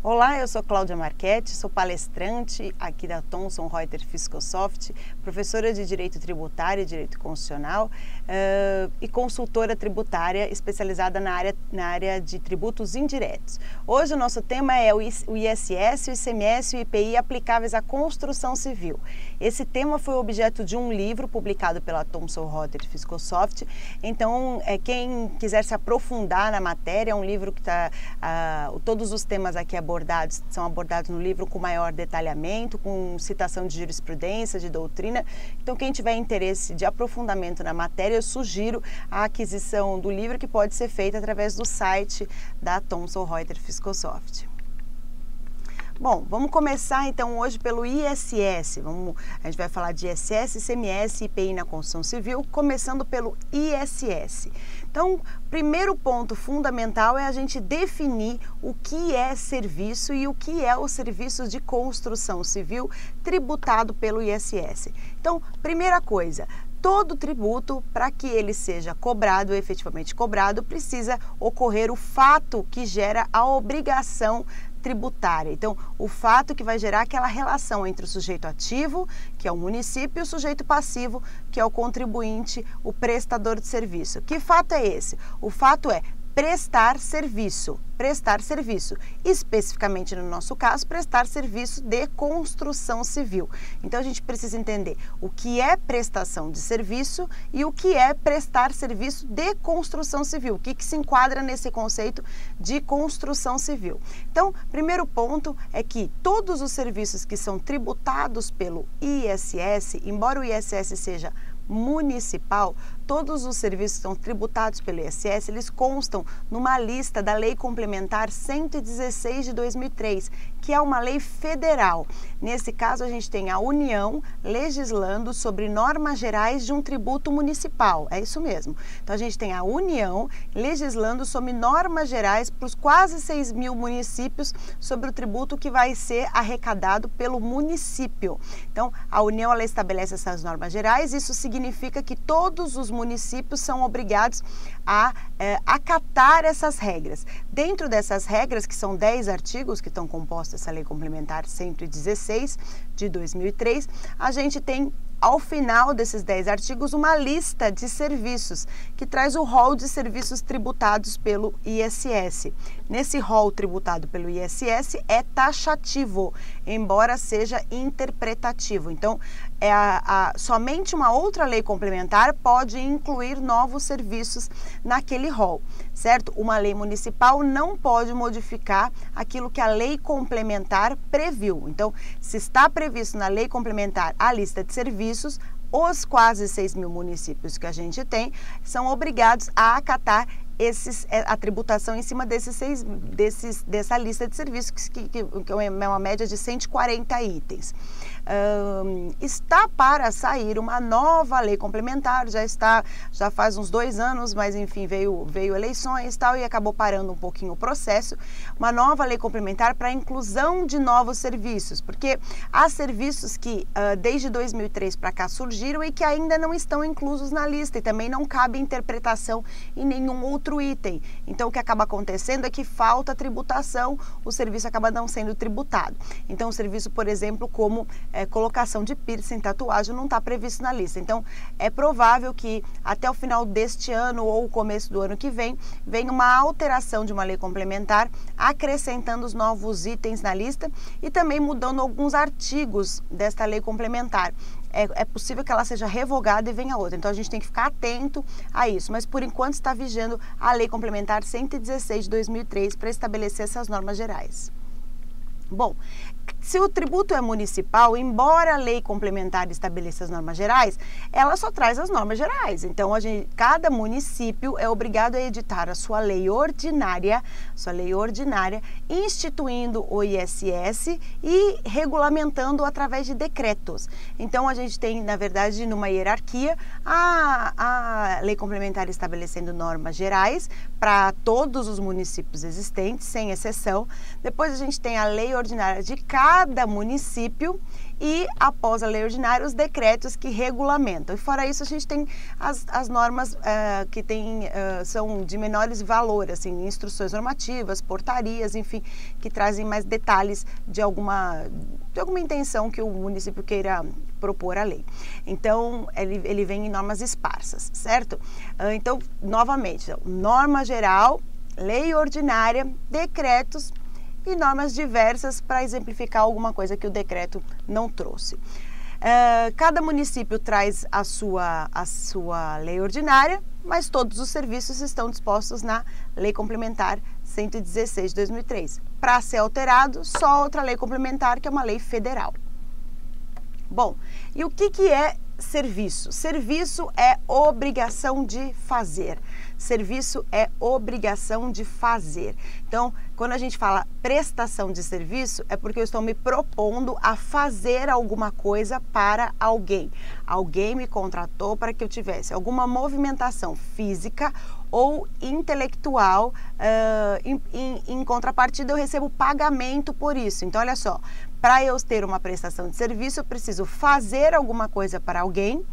Olá, eu sou Cláudia Marchetti, sou palestrante aqui da Thomson Reuters Fiscosoft, professora de Direito Tributário e Direito Constitucional e consultora tributária especializada na área de tributos indiretos. Hoje o nosso tema é o ISS, o ICMS e o IPI aplicáveis à construção civil. Esse tema foi objeto de um livro publicado pela Thomson Reuters Fiscosoft, então quem quiser se aprofundar na matéria, é um livro que todos os temas aqui são abordados no livro com maior detalhamento, com citação de jurisprudência, de doutrina. Então, quem tiver interesse de aprofundamento na matéria, eu sugiro a aquisição do livro, que pode ser feita através do site da Thomson Reuters Fiscosoft. Bom, vamos começar então hoje pelo ISS. A gente vai falar de ISS, ICMS e IPI na construção civil, começando pelo ISS. Então, primeiro ponto fundamental é a gente definir o que é serviço e o que é o serviço de construção civil tributado pelo ISS. Então, primeira coisa, todo tributo, para que ele seja cobrado, efetivamente cobrado, precisa ocorrer o fato que gera a obrigação tributária. Então, o fato que vai gerar aquela relação entre o sujeito ativo, que é o município, e o sujeito passivo, que é o contribuinte, o prestador de serviço. Que fato é esse? O fato é prestar serviço, especificamente no nosso caso, prestar serviço de construção civil. Então a gente precisa entender o que é prestação de serviço e o que é prestar serviço de construção civil, o que se enquadra nesse conceito de construção civil. Então, primeiro ponto é que todos os serviços que são tributados pelo ISS, embora o ISS seja municipal, todos os serviços que são tributados pelo ISS, eles constam numa lista da Lei Complementar 116 de 2003, que é uma lei federal. Nesse caso, a gente tem a União legislando sobre normas gerais de um tributo municipal, é isso mesmo. Então, a gente tem a União legislando sobre normas gerais para os quase 6 mil municípios sobre o tributo que vai ser arrecadado pelo município. Então, a União ela estabelece essas normas gerais, isso significa que todos os municípios são obrigados a acatar essas regras. Dentro dessas regras, que são 10 artigos que estão compostos essa Lei Complementar 116 de 2003, a gente tem, ao final desses 10 artigos, uma lista de serviços que traz o rol de serviços tributados pelo ISS. Nesse rol tributado pelo ISS é taxativo, embora seja interpretativo. Então, somente uma outra lei complementar pode incluir novos serviços naquele rol, certo? Uma lei municipal não pode modificar aquilo que a lei complementar previu. Então, se está previsto na lei complementar a lista de serviços, os quase 6 mil municípios que a gente tem são obrigados a acatar a tributação em cima dessa lista de serviços, que é uma média de 140 itens. Está para sair uma nova lei complementar, já faz uns 2 anos, mas enfim, veio eleições e tal, e acabou parando um pouquinho o processo. Uma nova lei complementar para a inclusão de novos serviços, porque há serviços que desde 2003 para cá surgiram e que ainda não estão inclusos na lista, e também não cabe interpretação em nenhum outro item. Então, o que acaba acontecendo é que falta tributação, o serviço acaba não sendo tributado. Então, o serviço, por exemplo, como colocação de piercing, tatuagem, não está previsto na lista. Então, é provável que até o final deste ano ou o começo do ano que vem, venha uma alteração de uma lei complementar, acrescentando os novos itens na lista e também mudando alguns artigos desta lei complementar. É possível que ela seja revogada e venha outra. Então, a gente tem que ficar atento a isso. Mas, por enquanto, está vigendo a Lei Complementar 116 de 2003 para estabelecer essas normas gerais. Bom, se o tributo é municipal, embora a lei complementar estabeleça as normas gerais, ela só traz as normas gerais. Então, cada município é obrigado a editar a sua lei ordinária, instituindo o ISS e regulamentando através de decretos. Então, a gente tem, na verdade, numa hierarquia, a lei complementar estabelecendo normas gerais para todos os municípios existentes, sem exceção. Depois a gente tem a lei ordinária de cada município e, após a lei ordinária, os decretos que regulamentam. E fora isso, a gente tem as normas que são de menores valor, assim, instruções normativas, portarias, enfim, que trazem mais detalhes de alguma intenção que o município queira propor à lei. Então, ele vem em normas esparsas, certo? Então, novamente, norma geral, lei ordinária, decretos e normas diversas para exemplificar alguma coisa que o decreto não trouxe. Cada município traz a sua lei ordinária, mas todos os serviços estão dispostos na Lei Complementar 116 de 2003. Para ser alterado, só outra lei complementar, que é uma lei federal. Bom, e o que é serviço? Serviço é obrigação de fazer. Serviço é obrigação de fazer. Então, quando a gente fala prestação de serviço, é porque eu estou me propondo a fazer alguma coisa para alguém. Alguém me contratou para que eu tivesse alguma movimentação física ou intelectual, em contrapartida eu recebo pagamento por isso. Então, olha só, para eu ter uma prestação de serviço, eu preciso fazer alguma coisa para alguém,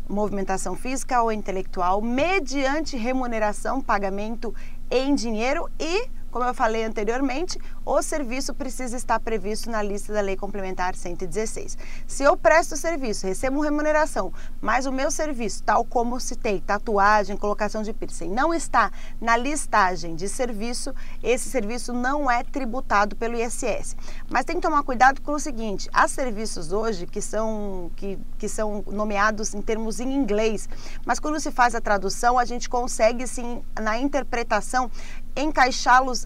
movimentação física ou intelectual, mediante remuneração, pagamento em dinheiro e, como eu falei anteriormente, o serviço precisa estar previsto na lista da Lei Complementar 116. Se eu presto serviço, recebo remuneração, mas o meu serviço, tal como citei, tatuagem, colocação de piercing, não está na listagem de serviço, esse serviço não é tributado pelo ISS. Mas tem que tomar cuidado com o seguinte, há serviços hoje que são nomeados em termos em inglês, mas quando se faz a tradução, a gente consegue, sim, na interpretação, encaixá-los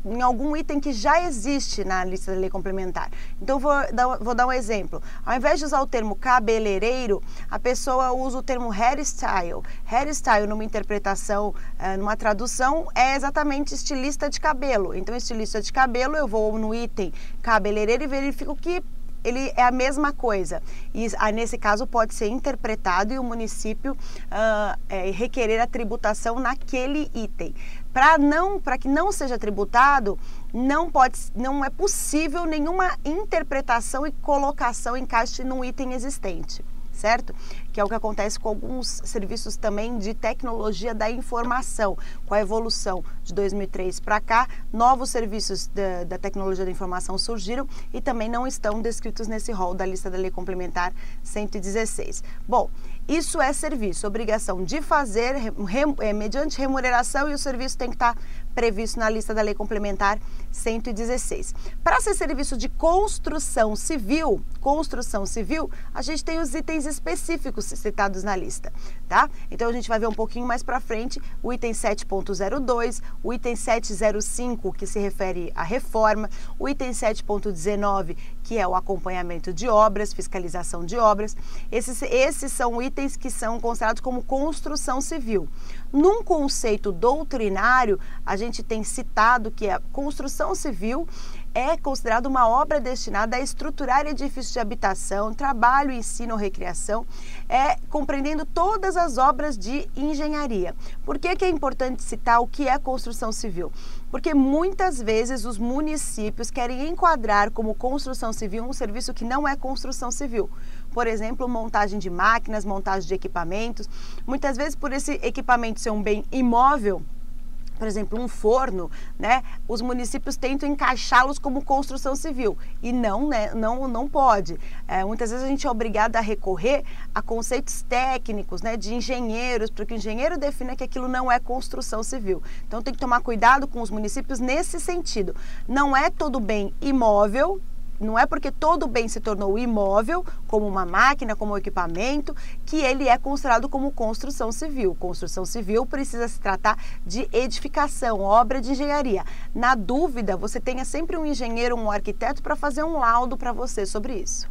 em algum item que já existe na lista da lei complementar. Então, vou dar um exemplo. Ao invés de usar o termo cabeleireiro, a pessoa usa o termo hairstyle. Hairstyle, numa interpretação, numa tradução, é exatamente estilista de cabelo. Então, estilista de cabelo, eu vou no item cabeleireiro e verifico que ele é a mesma coisa. E nesse caso pode ser interpretado e o município requerer a tributação naquele item. Para que não seja tributado, não é possível nenhuma interpretação e colocação encaixe num item existente, certo? Que é o que acontece com alguns serviços também de tecnologia da informação. Com a evolução de 2003 para cá, novos serviços da tecnologia da informação surgiram e também não estão descritos nesse rol da lista da Lei Complementar 116. Bom, isso é serviço, obrigação de fazer mediante remuneração e o serviço tem que estar previsto na lista da Lei Complementar 116. Para ser serviço de construção civil, a gente tem os itens específicos citados na lista, tá? Então a gente vai ver um pouquinho mais para frente o item 7.02, o item 705, que se refere à reforma, o item 7.19, que é o acompanhamento de obras, fiscalização de obras. Esses são itens que são considerados como construção civil. Num conceito doutrinário, a gente tem citado que a construção civil é considerada uma obra destinada a estruturar edifícios de habitação, trabalho, ensino ou recreação, compreendendo todas as obras de engenharia. Por que é importante citar o que é construção civil? Porque muitas vezes os municípios querem enquadrar como construção civil um serviço que não é construção civil. Por exemplo, montagem de máquinas, montagem de equipamentos. Muitas vezes, por esse equipamento ser um bem imóvel, por exemplo, um forno, né, os municípios tentam encaixá-los como construção civil e não pode. Muitas vezes a gente é obrigado a recorrer a conceitos técnicos, né, de engenheiros, para que o engenheiro defina que aquilo não é construção civil. Então tem que tomar cuidado com os municípios nesse sentido. Não é todo bem imóvel. Não é porque todo bem se tornou imóvel, como uma máquina, como um equipamento, que ele é considerado como construção civil. Construção civil precisa se tratar de edificação, obra de engenharia. Na dúvida, você tenha sempre um engenheiro, um arquiteto para fazer um laudo para você sobre isso.